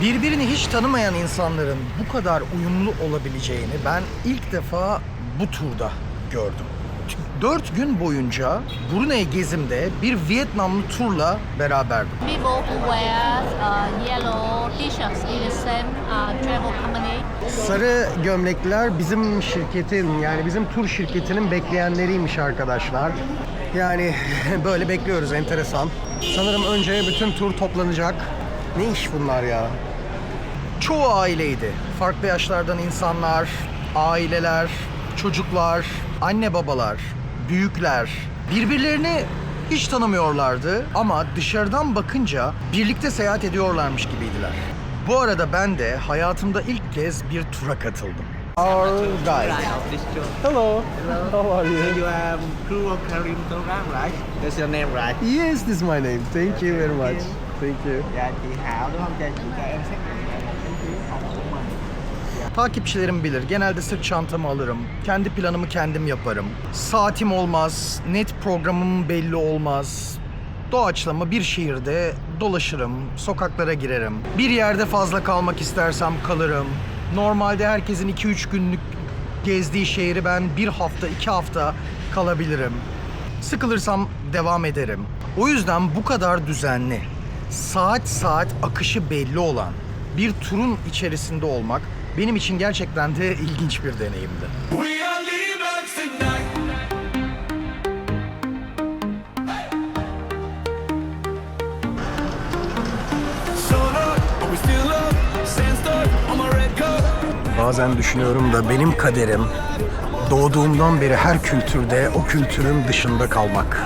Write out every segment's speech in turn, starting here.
Birbirini hiç tanımayan insanların bu kadar uyumlu olabileceğini ben ilk defa bu turda gördüm. 4 gün boyunca Brunei gezimde bir Vietnamlı turla beraberdim. People who wear yellow t-shirts in the same travel company. Sarı gömlekliler bizim şirketin, yani bizim tur şirketinin bekleyenleriymiş arkadaşlar. Yani böyle bekliyoruz, enteresan. Sanırım önce bütün tur toplanacak. Ne iş bunlar ya? Çoğu aileydi. Farklı yaşlardan insanlar, aileler, çocuklar, anne babalar, büyükler. Birbirlerini hiç tanımıyorlardı ama dışarıdan bakınca birlikte seyahat ediyorlarmış gibiydiler. Bu arada ben de hayatımda ilk kez bir tura katıldım. Our guide. Hello. How are you? You are crew of Karim program, right? That's your name, right? Yes, this is my name. Thank you very much. Thank you. Dạ chị Hảo đúng không? Cho chị cho em xét Takipçilerim bilir. Genelde sırt çantamı alırım. Kendi planımı kendim yaparım. Saatim olmaz. Net programım belli olmaz. Doğaçlama bir şehirde dolaşırım. Sokaklara girerim. Bir yerde fazla kalmak istersem kalırım. Normalde herkesin 2-3 günlük gezdiği şehri ben 1 hafta, 2 hafta kalabilirim. Sıkılırsam devam ederim. O yüzden bu kadar düzenli, saat saat akışı belli olan bir turun içerisinde olmak benim için gerçekten de ilginç bir deneyimdi. Bazen düşünüyorum da benim kaderim doğduğumdan beri her kültürde o kültürün dışında kalmak.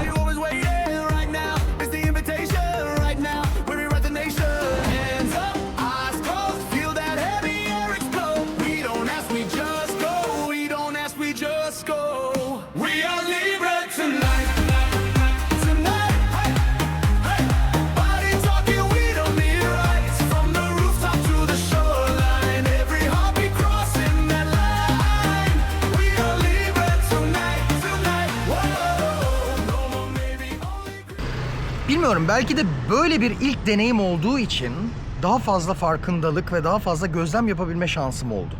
Bilmiyorum, belki de böyle bir ilk deneyim olduğu için daha fazla farkındalık ve daha fazla gözlem yapabilme şansım oldu.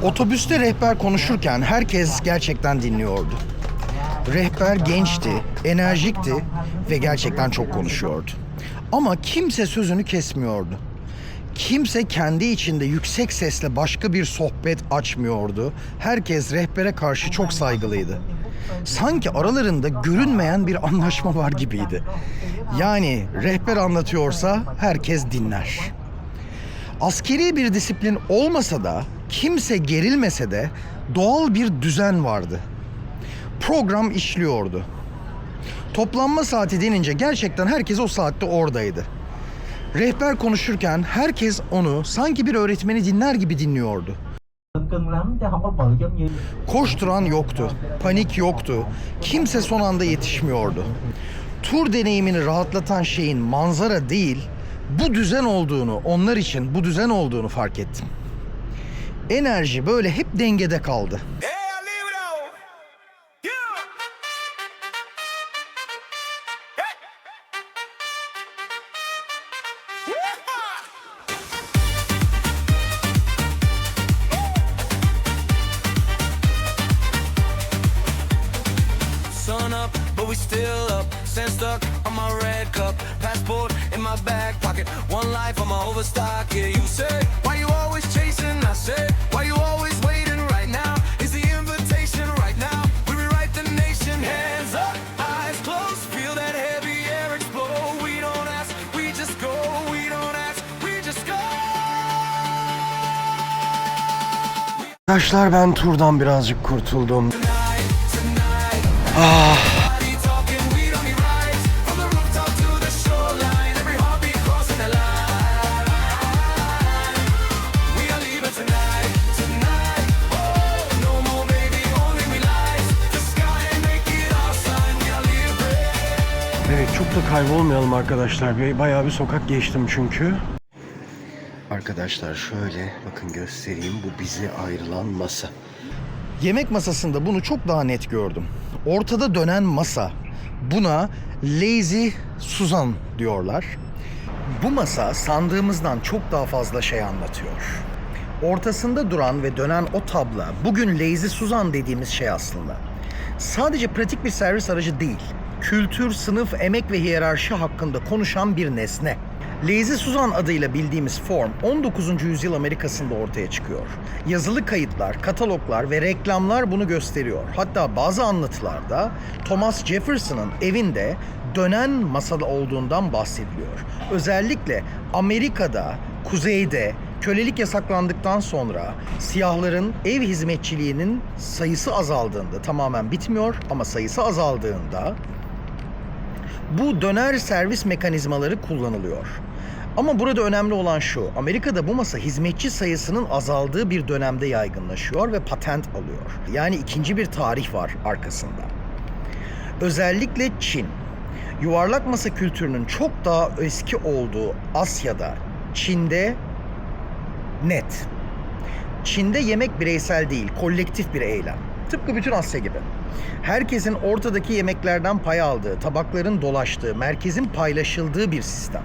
Otobüste rehber konuşurken herkes gerçekten dinliyordu. Rehber gençti, enerjikti ve gerçekten çok konuşuyordu. Ama kimse sözünü kesmiyordu. Kimse kendi içinde yüksek sesle başka bir sohbet açmıyordu. Herkes rehbere karşı çok saygılıydı. Sanki aralarında görünmeyen bir anlaşma var gibiydi. Yani rehber anlatıyorsa herkes dinler. Askeri bir disiplin olmasa da, kimse gerilmese de doğal bir düzen vardı. Program işliyordu. Toplanma saati denince gerçekten herkes o saatte oradaydı. Rehber konuşurken herkes onu sanki bir öğretmeni dinler gibi dinliyordu. Koşturan yoktu, panik yoktu, kimse son anda yetişmiyordu. Tur deneyimini rahatlatan şeyin manzara değil, bu düzen olduğunu, onlar için bu düzen olduğunu fark ettim. Enerji böyle hep dengede kaldı. But we still up, stand stuck on my red cup, passport in my back pocket, one life on my overstock. Yeah, you say, why you always chasing? I say, why you always waiting? Right now is the invitation. Right now we rewrite the nation. Hands up, eyes closed, feel that heavy air explode. We don't ask, we just go. We don't ask, we just go. Arkadaşlar, ben turdan birazcık kurtuldum. Evet, çok da kaybolmayalım arkadaşlar. Bayağı bir sokak geçtim çünkü. Arkadaşlar şöyle bakın, göstereyim. Bu bize ayrılan masa. Yemek masasında bunu çok daha net gördüm. Ortada dönen masa. Buna Lazy Susan diyorlar. Bu masa sandığımızdan çok daha fazla şey anlatıyor. Ortasında duran ve dönen o tabla bugün Lazy Susan dediğimiz şey aslında. Sadece pratik bir servis aracı değil, kültür, sınıf, emek ve hiyerarşi hakkında konuşan bir nesne. Lazy Susan adıyla bildiğimiz form 19. yüzyıl Amerika'sında ortaya çıkıyor. Yazılı kayıtlar, kataloglar ve reklamlar bunu gösteriyor. Hatta bazı anlatılarda Thomas Jefferson'ın evinde dönen masada olduğundan bahsediliyor. Özellikle Amerika'da, kuzeyde kölelik yasaklandıktan sonra siyahların ev hizmetçiliğinin sayısı azaldığında, tamamen bitmiyor ama sayısı azaldığında bu döner servis mekanizmaları kullanılıyor. Ama burada önemli olan şu, Amerika'da bu masa hizmetçi sayısının azaldığı bir dönemde yaygınlaşıyor ve patent alıyor. Yani ikinci bir tarih var arkasında. Özellikle Çin, yuvarlak masa kültürünün çok daha eski olduğu Asya'da, Çin'de net. Çin'de yemek bireysel değil, kolektif bir eylem. Tıpkı bütün Asya gibi. Herkesin ortadaki yemeklerden pay aldığı, tabakların dolaştığı, merkezin paylaşıldığı bir sistem.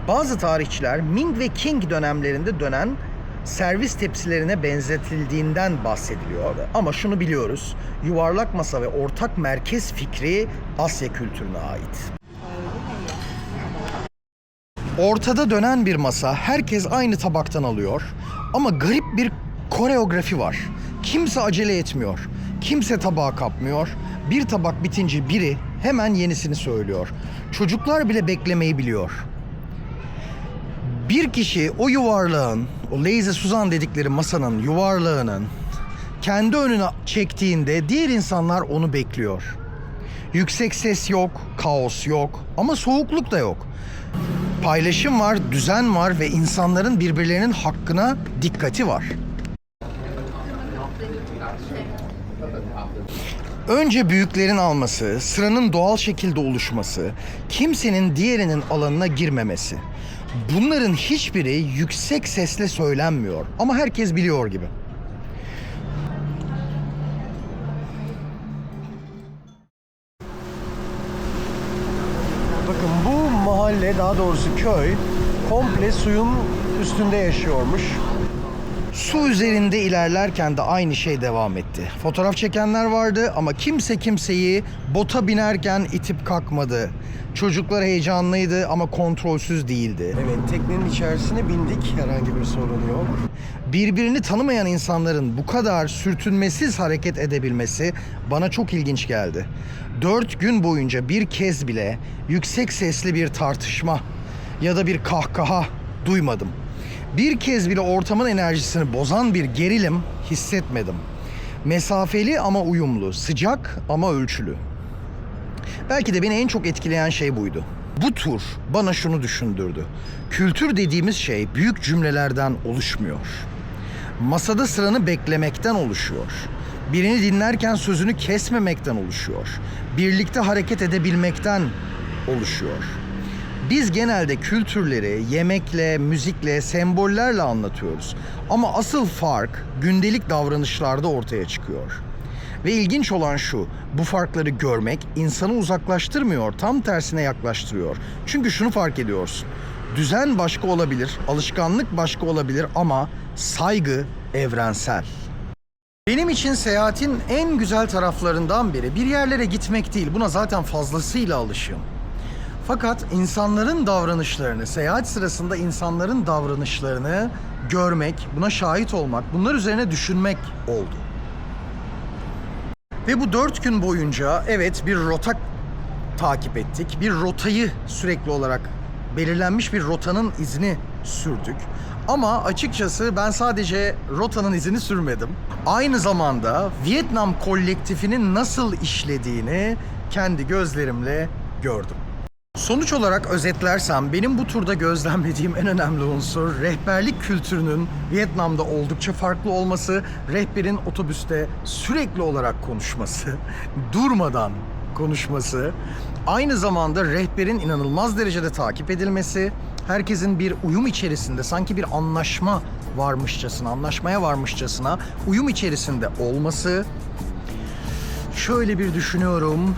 Bazı tarihçiler Ming ve Qing dönemlerinde dönen servis tepsilerine benzetildiğinden bahsediliyor. Ama şunu biliyoruz, yuvarlak masa ve ortak merkez fikri Asya kültürüne ait. Ortada dönen bir masa, herkes aynı tabaktan alıyor ama garip bir koreografi var. Kimse acele etmiyor, kimse tabağı kapmıyor. Bir tabak bitince biri hemen yenisini söylüyor. Çocuklar bile beklemeyi biliyor. Bir kişi o yuvarlağın, o Lazy Susan dedikleri masanın yuvarlağının kendi önüne çektiğinde diğer insanlar onu bekliyor. Yüksek ses yok, kaos yok ama soğukluk da yok. Paylaşım var, düzen var ve insanların birbirlerinin hakkına dikkati var. Önce büyüklerin alması, sıranın doğal şekilde oluşması, kimsenin diğerinin alanına girmemesi. Bunların hiçbiri yüksek sesle söylenmiyor ama herkes biliyor gibi. Bakın bu mahalle, daha doğrusu köy, komple suyun üstünde yaşıyormuş. Su üzerinde ilerlerken de aynı şey devam etti. Fotoğraf çekenler vardı ama kimse kimseyi bota binerken itip kalkmadı. Çocuklar heyecanlıydı ama kontrolsüz değildi. Evet, teknenin içerisine bindik. Herhangi bir sorun yok. Birbirini tanımayan insanların bu kadar sürtünmesiz hareket edebilmesi bana çok ilginç geldi. 4 gün boyunca bir kez bile yüksek sesli bir tartışma ya da bir kahkaha duymadım. Bir kez bile ortamın enerjisini bozan bir gerilim hissetmedim. Mesafeli ama uyumlu, sıcak ama ölçülü. Belki de beni en çok etkileyen şey buydu. Bu tur bana şunu düşündürdü. Kültür dediğimiz şey büyük cümlelerden oluşmuyor. Masada sıranı beklemekten oluşuyor. Birini dinlerken sözünü kesmemekten oluşuyor. Birlikte hareket edebilmekten oluşuyor. Biz genelde kültürleri yemekle, müzikle, sembollerle anlatıyoruz. Ama asıl fark gündelik davranışlarda ortaya çıkıyor. Ve ilginç olan şu, bu farkları görmek insanı uzaklaştırmıyor, tam tersine yaklaştırıyor. Çünkü şunu fark ediyorsun, düzen başka olabilir, alışkanlık başka olabilir ama saygı evrensel. Benim için seyahatin en güzel taraflarından biri bir yerlere gitmek değil, buna zaten fazlasıyla alışığım. Fakat insanların davranışlarını, seyahat sırasında insanların davranışlarını görmek, buna şahit olmak, bunlar üzerine düşünmek oldu. Ve bu 4 gün boyunca evet bir rota takip ettik. Bir rotayı sürekli olarak belirlenmiş bir rotanın izini sürdük. Ama açıkçası ben sadece rotanın izini sürmedim. Aynı zamanda Vietnam kolektifinin nasıl işlediğini kendi gözlerimle gördüm. Sonuç olarak özetlersem benim bu turda gözlemlediğim en önemli unsur rehberlik kültürünün Vietnam'da oldukça farklı olması, rehberin otobüste sürekli olarak konuşması, durmadan konuşması, aynı zamanda rehberin inanılmaz derecede takip edilmesi, herkesin bir uyum içerisinde sanki bir anlaşma varmışçasına, anlaşmaya varmışçasına uyum içerisinde olması. Şöyle bir düşünüyorum.